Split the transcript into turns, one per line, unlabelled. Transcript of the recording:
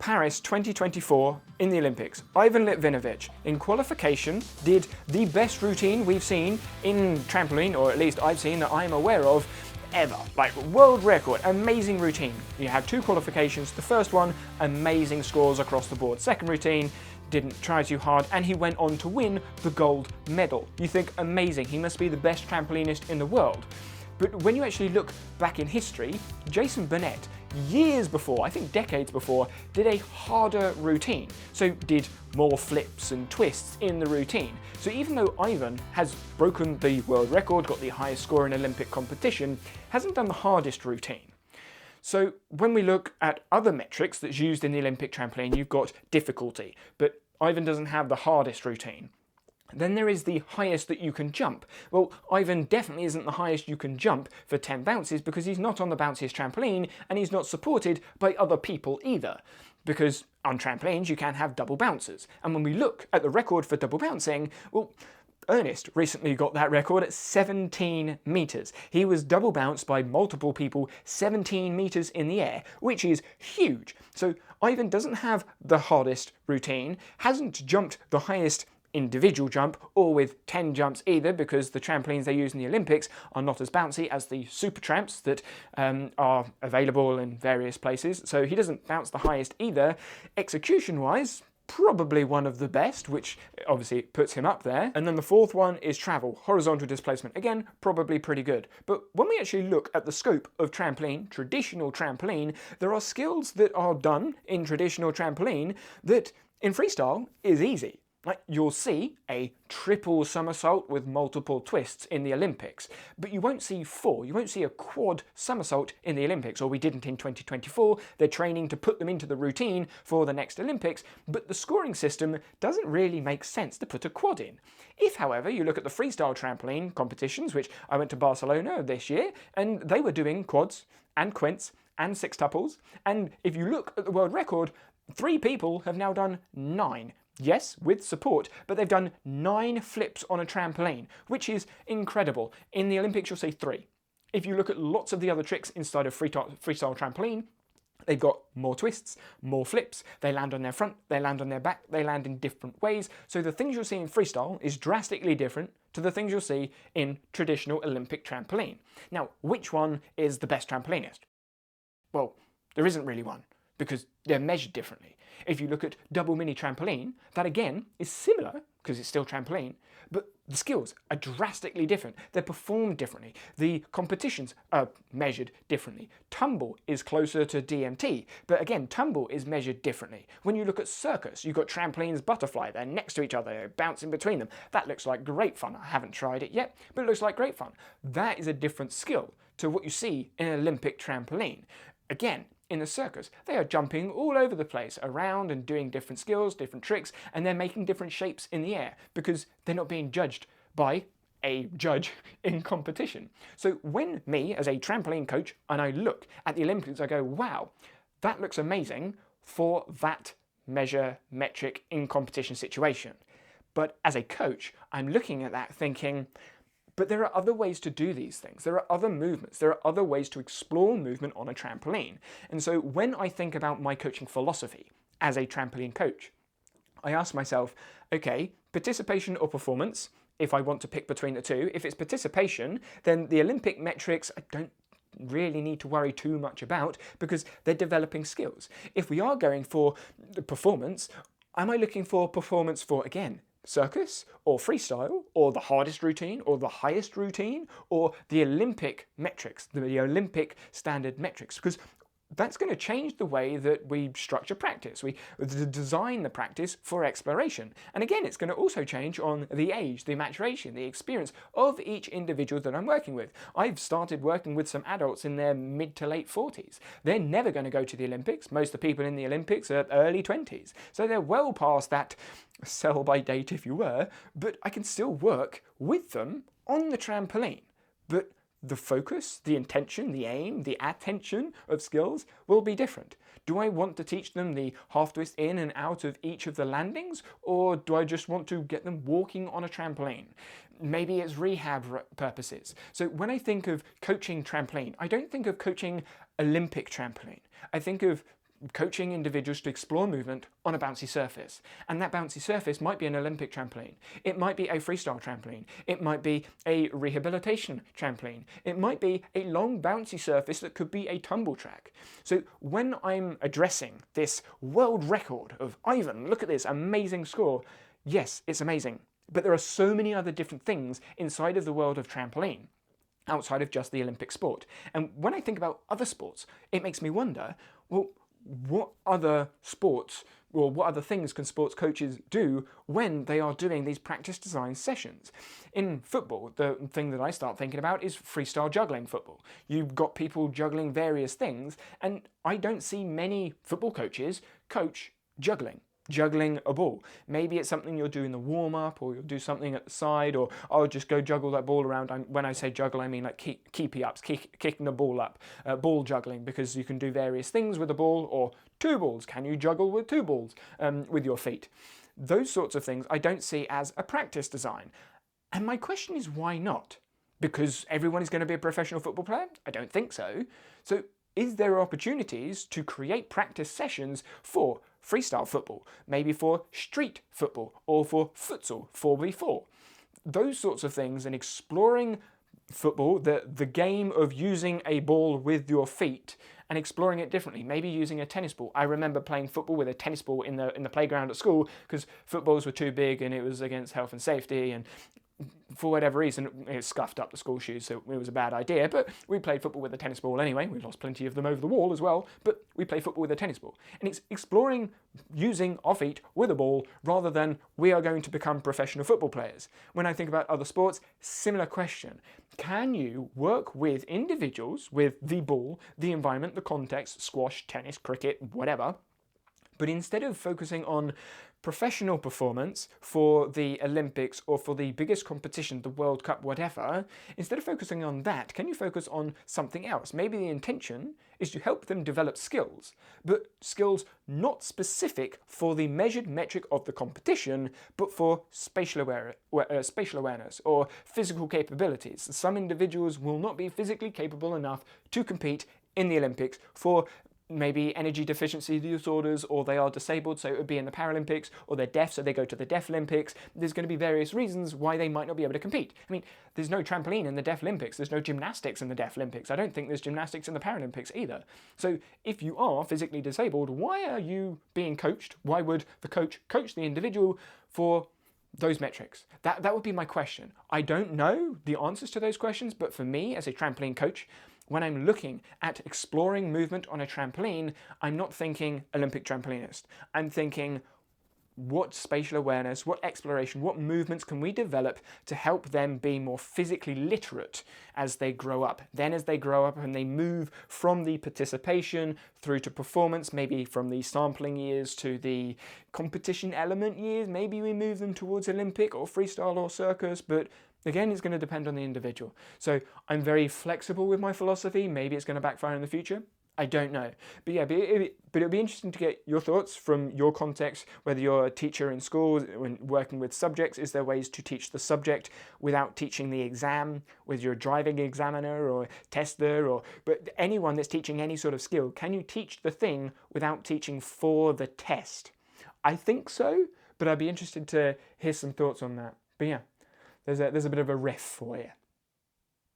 Paris 2024 in the Olympics, Ivan Litvinovich in qualification did the best routine we've seen in trampoline, or at least I've seen that I'm aware of, ever. Like, world record, amazing routine. You had 2 qualifications. The first one, amazing scores across the board. Second routine, didn't try too hard, and he went on to win the gold medal. You think, amazing, he must be the best trampolinist in the world. But when you actually look back in history, Jason Burnett, years before, I think decades before, did a harder routine. So did more flips and twists in the routine. So even though Ivan has broken the world record, got the highest score in Olympic competition, hasn't done the hardest routine. So when we look at other metrics that's used in the Olympic trampoline, you've got difficulty, but Ivan doesn't have the hardest routine. Then there is the highest that you can jump. Well, Ivan definitely isn't the highest you can jump for 10 bounces because he's not on the bounciest trampoline and he's not supported by other people either. Because on trampolines you can have double bouncers. And when we look at the record for double bouncing, well, Ernest recently got that record at 17 metres. He was double bounced by multiple people 17 metres in the air, which is huge. So Ivan doesn't have the hardest routine, hasn't jumped the highest individual jump or with 10 jumps either, because the trampolines they use in the Olympics are not as bouncy as the super tramps that are available in various places. So he doesn't bounce the highest either. Execution wise, probably one of the best, which obviously puts him up there. And then the fourth one is travel, horizontal displacement. Again, probably pretty good. But when we actually look at the scope of trampoline, traditional trampoline, there are skills that are done in traditional trampoline that in freestyle is easy. Like, you'll see a triple somersault with multiple twists in the Olympics, but you won't see 4. You won't see a quad somersault in the Olympics, or we didn't in 2024. They're training to put them into the routine for the next Olympics, but the scoring system doesn't really make sense to put a quad in. If, however, you look at the freestyle trampoline competitions, which I went to Barcelona this year, and they were doing quads and quints and sextuples, and if you look at the world record, 3 people have now done 9. Yes, with support, but they've done 9 flips on a trampoline, which is incredible. In the Olympics, you'll see 3. If you look at lots of the other tricks inside of freestyle trampoline, they've got more twists, more flips, they land on their front, they land on their back, they land in different ways. So the things you'll see in freestyle is drastically different to the things you'll see in traditional Olympic trampoline. Now, which one is the best trampolinist? Well, there isn't really one, because they're measured differently. If you look at double mini trampoline, that again is similar, because it's still trampoline, but the skills are drastically different. They're performed differently. The competitions are measured differently. Tumble is closer to DMT, but again, tumble is measured differently. When you look at circus, you've got trampolines, butterfly, they're next to each other, bouncing between them. That looks like great fun. I haven't tried it yet, but it looks like great fun. That is a different skill to what you see in an Olympic trampoline. Again, in the circus, they are jumping all over the place, around and doing different skills, different tricks, and they're making different shapes in the air because they're not being judged by a judge in competition. So when me, as a trampoline coach, and I look at the Olympics, I go, wow, that looks amazing for that metric in competition situation. But as a coach, I'm looking at that thinking, but there are other ways to do these things. There are other movements. There are other ways to explore movement on a trampoline. And so when I think about my coaching philosophy as a trampoline coach, I ask myself, okay, participation or performance, if I want to pick between the two. If it's participation, then the Olympic metrics I don't really need to worry too much about because they're developing skills. If we are going for performance, am I looking for performance for, again, circus or freestyle or the hardest routine or the highest routine or the Olympic metrics, the Olympic standard metrics? Because that's going to change the way that we structure practice. We design the practice for exploration. And again, it's going to also change on the age, the maturation, the experience of each individual that I'm working with. I've started working with some adults in their mid to late 40s. They're never going to go to the Olympics. Most of the people in the Olympics are early 20s. So they're well past that sell by date, if you were, but I can still work with them on the trampoline. But the focus, the intention, the aim, the attention of skills will be different. Do I want to teach them the half twist in and out of each of the landings, or do I just want to get them walking on a trampoline? Maybe it's rehab purposes. So when I think of coaching trampoline, I don't think of coaching Olympic trampoline. I think of coaching individuals to explore movement on a bouncy surface. And that bouncy surface might be an Olympic trampoline. It might be a freestyle trampoline. It might be a rehabilitation trampoline. It might be a long bouncy surface that could be a tumble track. So when I'm addressing this world record of Ivan, look at this amazing score, yes, it's amazing. But there are so many other different things inside of the world of trampoline, outside of just the Olympic sport. And when I think about other sports, it makes me wonder, well, what other sports or what other things can sports coaches do when they are doing these practice design sessions? In football, the thing that I start thinking about is freestyle juggling football. You've got people juggling various things, and I don't see many football coaches coach juggling a ball. Maybe it's something you'll do in the warm-up, or you'll do something at the side, or I'll just go juggle that ball around. When I say juggle, I mean like keepy-ups, kicking the ball up, ball juggling, because you can do various things with a ball, or two balls. Can you juggle with two balls with your feet? Those sorts of things I don't see as a practice design. And my question is, why not? Because everyone is going to be a professional football player? I don't think so. So is there opportunities to create practice sessions for freestyle football, maybe for street football, or for futsal, 4v4? Those sorts of things, and exploring football, the game of using a ball with your feet and exploring it differently, maybe using a tennis ball. I remember playing football with a tennis ball in the playground at school because footballs were too big and it was against health and safety, and for whatever reason, it scuffed up the school shoes, so it was a bad idea, but we played football with a tennis ball anyway. We lost plenty of them over the wall as well, but we played football with a tennis ball. And it's exploring using our feet with a ball rather than we are going to become professional football players. When I think about other sports, similar question. Can you work with individuals with the ball, the environment, the context, squash, tennis, cricket, whatever, but instead of focusing on professional performance for the Olympics or for the biggest competition, the World Cup, whatever, instead of focusing on that, can you focus on something else? Maybe the intention is to help them develop skills, but skills not specific for the measured metric of the competition, but for spatial awareness or physical capabilities. Some individuals will not be physically capable enough to compete in the Olympics for maybe energy deficiency disorders, or they are disabled, so it would be in the Paralympics, or they're deaf, so they go to the Deaf Olympics. There's going to be various reasons why they might not be able to compete. I mean, there's no trampoline in the Deaf Olympics, there's no gymnastics in the Deaf Olympics. I don't think there's gymnastics in the Paralympics either. So if you are physically disabled, why are you being coached? Why would the coach coach the individual for those metrics? That would be my question. I don't know the answers to those questions, but for me as a trampoline coach, when I'm looking at exploring movement on a trampoline, I'm not thinking Olympic trampolinist. I'm thinking, what spatial awareness, what exploration, what movements can we develop to help them be more physically literate as they grow up? Then as they grow up and they move from the participation through to performance, maybe from the sampling years to the competition element years, maybe we move them towards Olympic or freestyle or circus, but again, it's going to depend on the individual. So I'm very flexible with my philosophy. Maybe it's going to backfire in the future. I don't know. But yeah, it'll be interesting to get your thoughts from your context, whether you're a teacher in school, when working with subjects. Is there ways to teach the subject without teaching the exam, with your driving examiner or tester, but anyone that's teaching any sort of skill? Can you teach the thing without teaching for the test? I think so, but I'd be interested to hear some thoughts on that. But yeah, there's a bit of a riff for you.